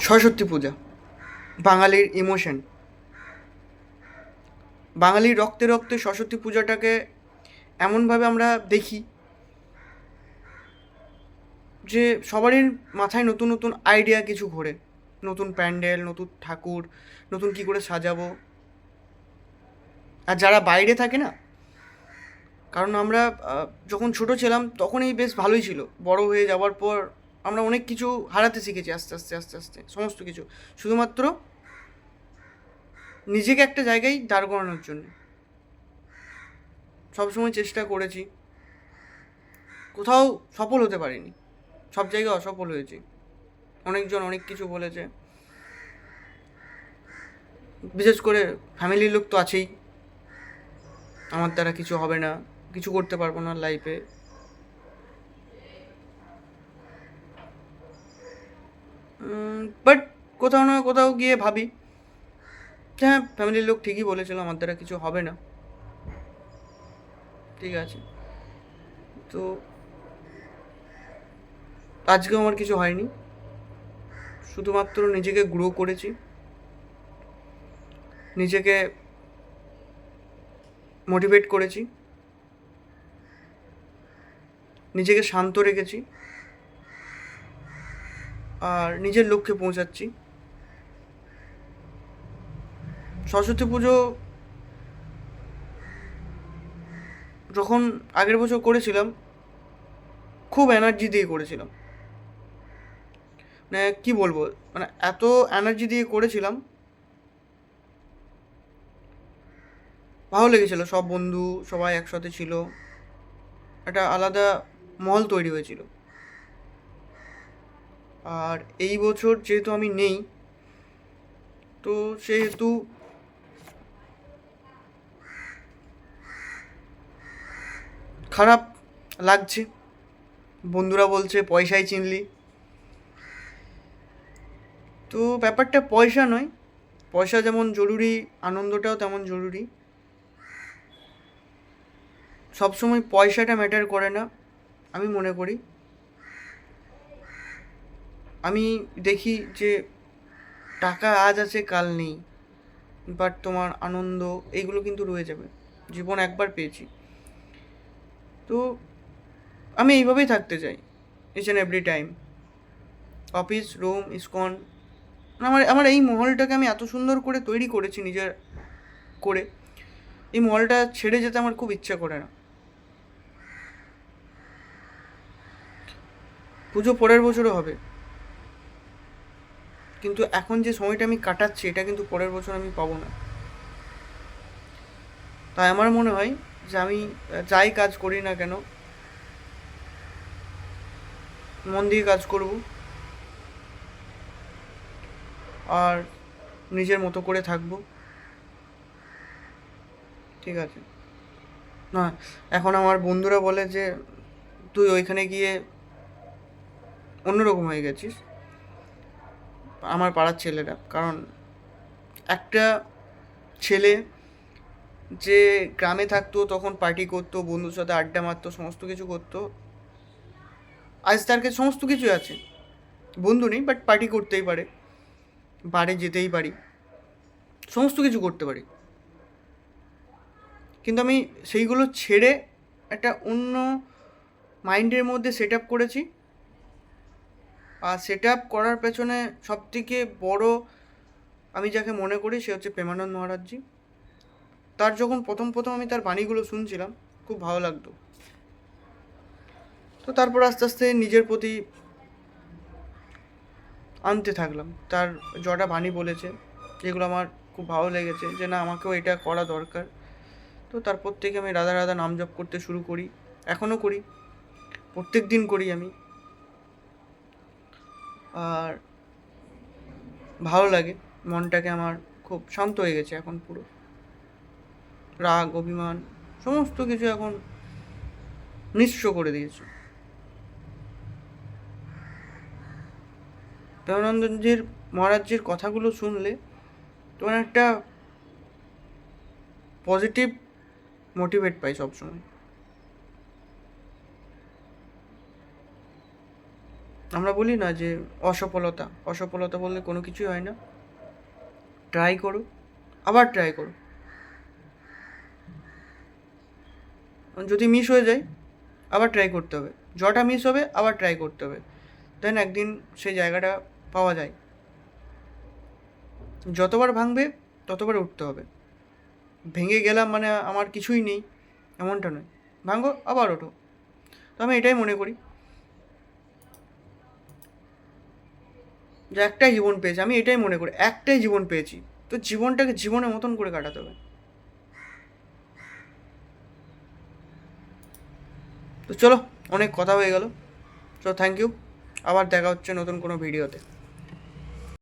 সরস্বতী পূজা বাঙালির ইমোশন। বাঙালির রক্তে রক্তে সরস্বতী পূজাটাকে এমনভাবে আমরা দেখি যে সবারই মাথায় নতুন নতুন আইডিয়া কিছু ঘোরে। নতুন প্যান্ডেল, নতুন ঠাকুর, নতুন কী করে সাজাবো। আর যারা বাইরে থাকে না, কারণ আমরা যখন ছোট ছিলাম তখনই বেশ ভালোই ছিল। বড় হয়ে যাওয়ার পর আমরা অনেক কিছু হারাতে শিখেছি আস্তে আস্তে আস্তে আস্তে সমস্ত কিছু, শুধুমাত্র নিজেকে একটা জায়গায় দাঁড় করানোর জন্য। সবসময় চেষ্টা করেছি, কোথাও সফল হতে পারিনি, সব জায়গায় অসফল হয়েছি। অনেকজন অনেক কিছু বলেছে, বিশেষ করে ফ্যামিলির লোক তো আছেই, আমার দ্বারা কিছু হবে না, কিছু করতে পারবো না লাইফে। বাট কোথাও না কোথাও গিয়ে ভাবি, হ্যাঁ ফ্যামিলির লোক ঠিকই বলেছিল, আমার দ্বারা কিছু হবে না, ঠিক আছে। তো আজকেও আমার কিছু হয়নি, শুধুমাত্র নিজেকে গ্রো করেছি, নিজেকে মোটিভেট করেছি, নিজেকে শান্ত রেখেছি, আর নিজের লক্ষ্যে পৌঁছাচ্ছি। সরস্বতী পুজো যখন আগের বছর করেছিলাম, খুব এনার্জি দিয়ে করেছিলাম। মানে কী বলবো, মানে এত এনার্জি দিয়ে করেছিলাম, ভালো লেগেছিলো। সব বন্ধু সবাই একসাথে ছিল, একটা আলাদা মহল তৈরি হয়েছিল। আর এই বছর যেহেতু আমি নেই, তো সেহেতু খারাপ লাগছে। বন্ধুরা বলছে পয়সায় চিনলি। তো ব্যাপারটা পয়সা নয়, পয়সা যেমন জরুরি, আনন্দটাও তেমন জরুরি। সবসময় পয়সাটা ম্যাটার করে না আমি মনে করি। আমি দেখি যে টাকা আজ আছে কাল নেই, বাট তোমার আনন্দ এইগুলো কিন্তু রয়ে যাবে। জীবন একবার পেয়েছি, তো আমি এইভাবেই থাকতে চাই each and every time. Office, room, ISKCON, আমার আমার এই মহলটাকে আমি এত সুন্দর করে তৈরি করেছি নিজের করে, এই মহলটা ছেড়ে যেতে আমার খুব ইচ্ছা করে না। পুজো পরের বছরও হবে, কিন্তু এখন যে সময়টা আমি কাটাচ্ছি এটা কিন্তু পরের বছর আমি পাবো না। তাই আমার মনে হয় যে আমি যাই কাজ করি না কেন, মন দিয়ে কাজ করব, আর নিজের মতো করে থাকবো, ঠিক আছে। না, এখন আমার বন্ধুরা বলে যে তুই ওইখানে গিয়ে অন্যরকম হয়ে গেছিস, আমার পাড়ার ছেলেরা। কারণ একটা ছেলে যে গ্রামে থাকতো, তখন পার্টি করতো, বন্ধুর সাথে আড্ডা মারতো, সমস্ত কিছু করতো, আজ তার কাছে সমস্ত কিছুই আছে। বন্ধু নেই, বাট পার্টি করতেই পারে, বারে যেতেই পারি, সমস্ত কিছু করতে পারি। কিন্তু আমি সেইগুলো ছেড়ে একটা অন্য মাইন্ডের মধ্যে সেট আপ করেছি। আর সেট আপ করার পেছনে সবথেকে বড় আমি যাকে মনে করি সে হচ্ছে প্রেমানন্দ মহারাজজি। তার যখন প্রথম প্রথম আমি তার বাণীগুলো শুনছিলাম, খুব ভালো লাগতো। তো তারপর আস্তে আস্তে নিজের প্রতি আনতে থাকলাম। তার যটা বাণী বলেছে যেগুলো আমার খুব ভালো লেগেছে, যে না আমাকেও এটা করা দরকার। তো তারপর থেকে আমি রাধা রাধা নাম জপ করতে শুরু করি, এখনও করি, প্রত্যেক দিন করি আমি। আর ভালো লাগে, মনটাকে আমার খুব শান্ত হয়ে গেছে এখন পুরো। রাগ অভিমান সমস্ত কিছু এখন নিঃস্ব করে দিয়েছে। প্রেমানন্দজির মহারাজজির কথাগুলো শুনলে তোমার একটা পজিটিভ মোটিভেট পাই সবসময়। আমরা বলি না যে অসফলতা বললে কোনো কিছুই হয় না। ট্রাই করো, আবার ট্রাই করো, যদি মিস হয়ে যায় আবার ট্রাই করতে হবে, যটা মিস হবে আবার ট্রাই করতে হবে, দেন একদিন সেই জায়গাটা পাওয়া যায়। যতবার ভাঙবে ততবার উঠতে হবে। ভেঙে গেলাম মানে আমার কিছুই নেই এমনটা নয়, ভাঙো আবার ওঠো। তো আমি এটাই মনে করি যে একটাই জীবন পেয়েছি, আমি এটাই মনে করি একটাই জীবন পেয়েছি, তো জীবনটাকে জীবনের মতন করে কাটাতে হবে। তো চলো, অনেক কথা হয়ে গেল। সো থ্যাংক ইউ, আবার দেখা হচ্ছে নতুন কোনো ভিডিওতে।